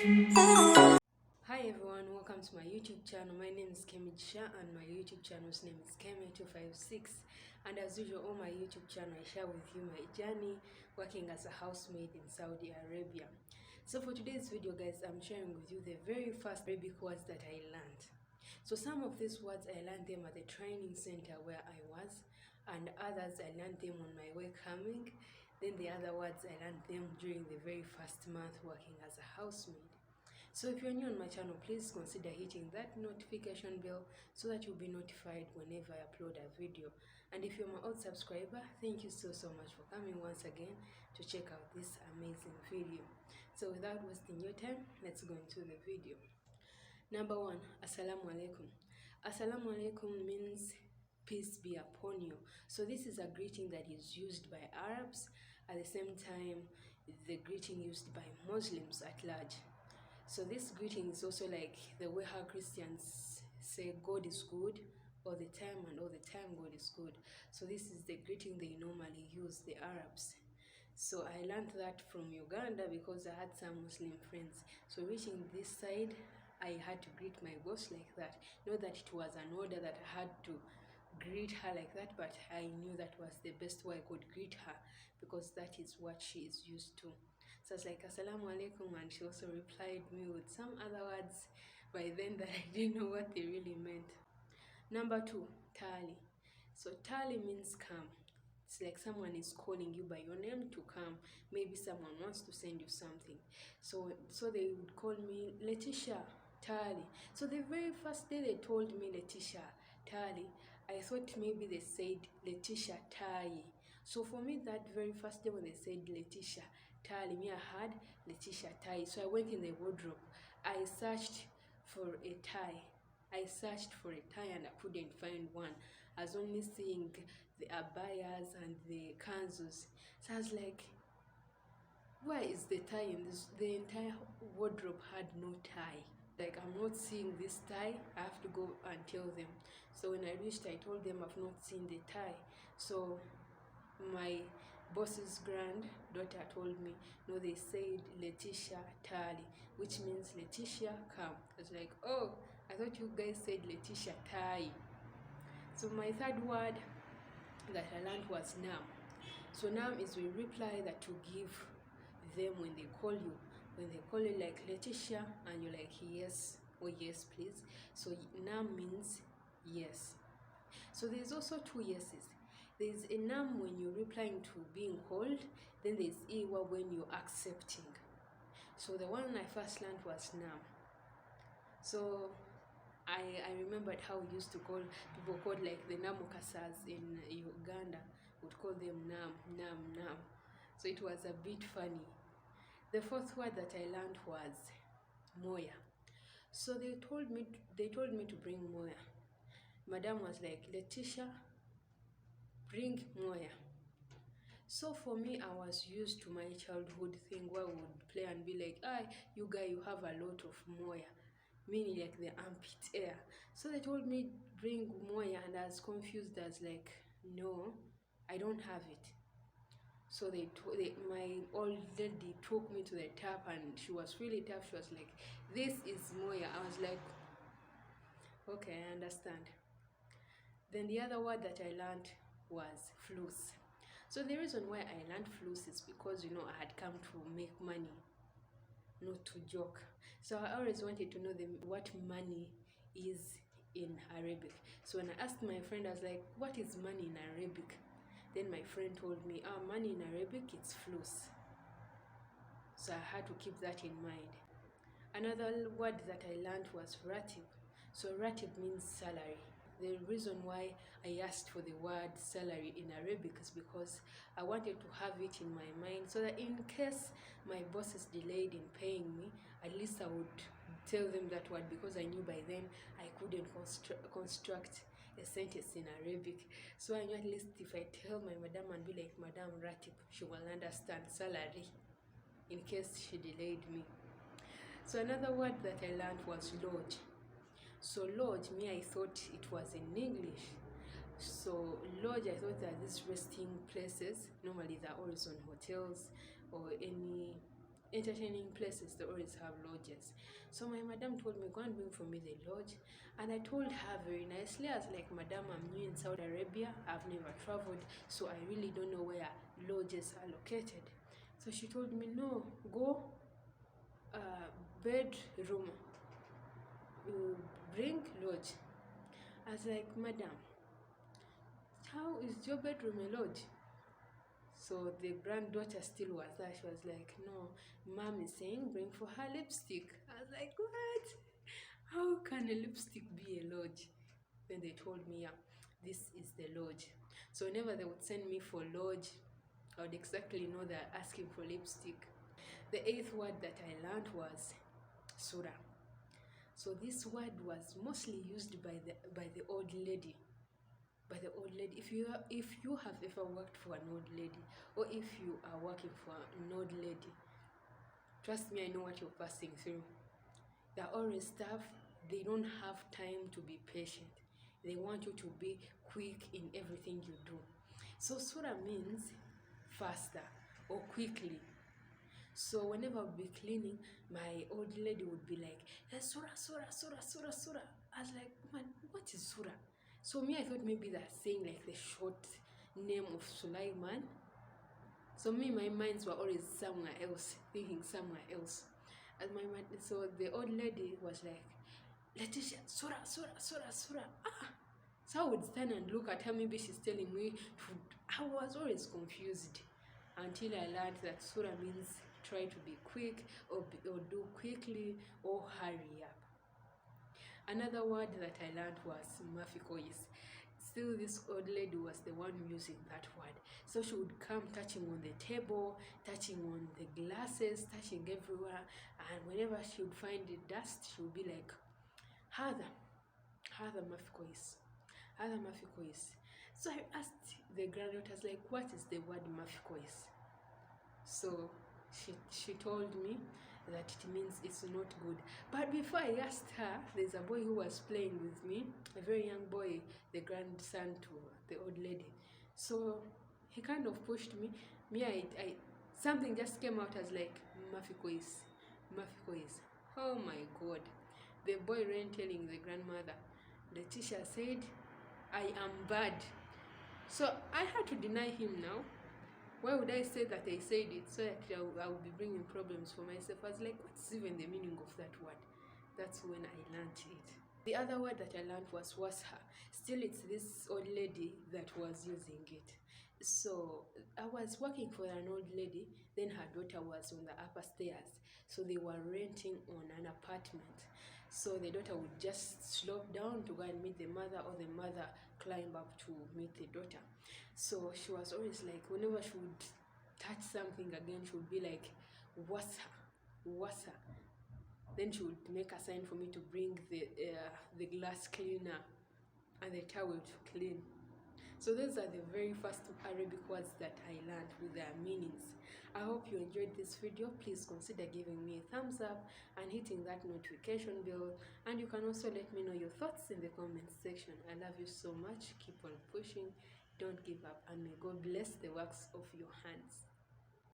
Hi everyone, welcome to my YouTube channel. My name is Kemi Shah and my YouTube channel's name is Kemi256. And as usual on my YouTube channel, I share with you my journey working as a housemaid in Saudi Arabia. So for today's video guys, I'm sharing with you the very first Arabic words that I learned. So some of these words I learned them at the training center where I was, and others I learned them on my way coming. Then the other words I learned them during the very first month working as a housemaid. So if you're new on my channel, please consider hitting that notification bell so that you'll be notified whenever I upload a video. And if you're my old subscriber, thank you so much for coming once again to check out this amazing video. So without wasting your time, let's go into the video. Number one, Assalamu alaikum. Assalamu alaikum means peace be upon you. So this is a greeting that is used by Arabs, at the same time the greeting used by Muslims at large. So this greeting is also like the way how Christians say God is good all the time, and all the time God is good. So this is the greeting they normally use, the Arabs. So I learned that from Uganda because I had some Muslim friends. So reaching this side, I had to greet my boss like that. Not that it was an order that I had to greet her like that, but I knew that was the best way I could greet her because that is what she is used to. So I was like, Assalamu alaikum, and she also replied me with some other words by then that I didn't know what they really meant. Number two, tali. So tali means come. It's like someone is calling you by your name to come. Maybe someone wants to send you something. So they would call me Letitia Tali. So the very first day they told me Letitia Tali, I thought maybe they said Letitia Tai. So for me, that very first day when they said Letitia Tali, me I had Letitia Tai. So I went in the wardrobe. I searched for a tie. I searched for a tie and I couldn't find one. I was only seeing the abayas and the kanzus. So I was like, why is the tie in this? The entire wardrobe had no tie. Like, I'm not seeing this tie. I have to go and tell them. So when I reached, I told them I've not seen the tie. So my boss's granddaughter told me, no, they said Letitia Tali, which means Letitia come. I was like, oh, I thought you guys said Letitia Tai. So my third word that I learned was nam. So nam is a reply that you give them when they call you. When they call you like Letitia and you're like yes or yes please. So nam means yes. So there's also two yeses. There's a nam when you're replying to being called, then there's iwa when you're accepting. So the one I first learned was nam. So I remembered how we used to call people called like the Namukasas in Uganda, would call them Nam, Nam, Nam. So it was a bit funny. The fourth word that I learned was Moya. So they told me to bring Moya. Madam was like, Letitia, bring Moya. So for me, I was used to my childhood thing where we would play and be like, ah, you guy, you have a lot of Moya, meaning like the armpit air. So they told me bring Moya, and I was confused as like, no, I don't have it. So my old lady took me to the tap and she was really tough. She was like, this is Moya. I was like, okay, I understand. Then the other word that I learned was flus. So the reason why I learned flus is because, you know, I had come to make money, not to joke. So I always wanted to know what money is in Arabic. So when I asked my friend, I was like, what is money in Arabic? Then my friend told me, money in Arabic, it's flus. So I had to keep that in mind. Another word that I learned was ratib. So ratib means salary. The reason why I asked for the word salary in Arabic is because I wanted to have it in my mind so that in case my boss is delayed in paying me, at least I would tell them that word, because I knew by then I couldn't construct a sentence in Arabic. So I knew at least if I tell my madam and be like, Madam Ratib, she will understand salary in case she delayed me. So another word that I learned was lodge. So lodge, I thought it was in English. So lodge, I thought that these resting places, normally they're always on hotels or any entertaining places, they always have lodges. So my madam told me, go and bring for me the lodge. And I told her very nicely, I was like, madam, I'm new in Saudi Arabia, I've never traveled, so I really don't know where lodges are located. So she told me, no, go bedroom, bring lodge. I was like, madam, how is your bedroom a lodge? So the granddaughter still was there. She was like, no, mom is saying bring for her lipstick. I was like, what? How can a lipstick be a lodge? Then they told me, yeah, this is the lodge. So whenever they would send me for lodge, I would exactly know they're asking for lipstick. The eighth word that I learned was surah. So this word was mostly used by the old lady. If you have ever worked for an old lady, or if you are working for an old lady, trust me, I know what you're passing through. They're always tough. They don't have time to be patient. They want you to be quick in everything you do. So surah means faster or quickly. So whenever I would be cleaning, my old lady would be like, surah, surah, surah, surah, surah. I was like, man, what is surah? So me, I thought maybe they're saying like the short name of Sulaiman. So me, my minds were always somewhere else, thinking somewhere else. And so the old lady was like, Letitia, surah, surah, surah, surah. So I would stand and look at her, maybe she's telling me. I was always confused until I learned that surah means try to be quick, or do quickly, or hurry up. Another word that I learned was Mafiq. Still, this old lady was the one using that word. So she would come touching on the table, touching on the glasses, touching everywhere. And whenever she would find the dust, she would be like, Hada Mafiq. Hada Mafiq. So I asked the granddaughters, like, what is the word Mafiq? So she told me that it means it's not good. But before I asked her, there's a boy who was playing with me, a very young boy, the grandson to the old lady. So he kind of pushed me. I something just came out as like, Mafiq. Oh my God. The boy ran telling the grandmother. The teacher said, I am bad. So I had to deny him now. Why would I say that I said it? So that I would be bringing problems for myself. I was like, what's even the meaning of that word? That's when I learned it. The other word that I learned was washa. Still, it's this old lady that was using it. So I was working for an old lady, then her daughter was on the upper stairs. So they were renting on an apartment. So the daughter would just slope down to go and meet the mother, or the mother climb up to meet the daughter. So she was always like, whenever she would touch something again, she would be like, wasa. Then she would make a sign for me to bring the glass cleaner and the towel to clean. So those are the very first Arabic words that I learned with their meanings. I hope you enjoyed this video. Please consider giving me a thumbs up and hitting that notification bell. And you can also let me know your thoughts in the comments section. I love you so much. Keep on pushing. Don't give up. And may God bless the works of your hands.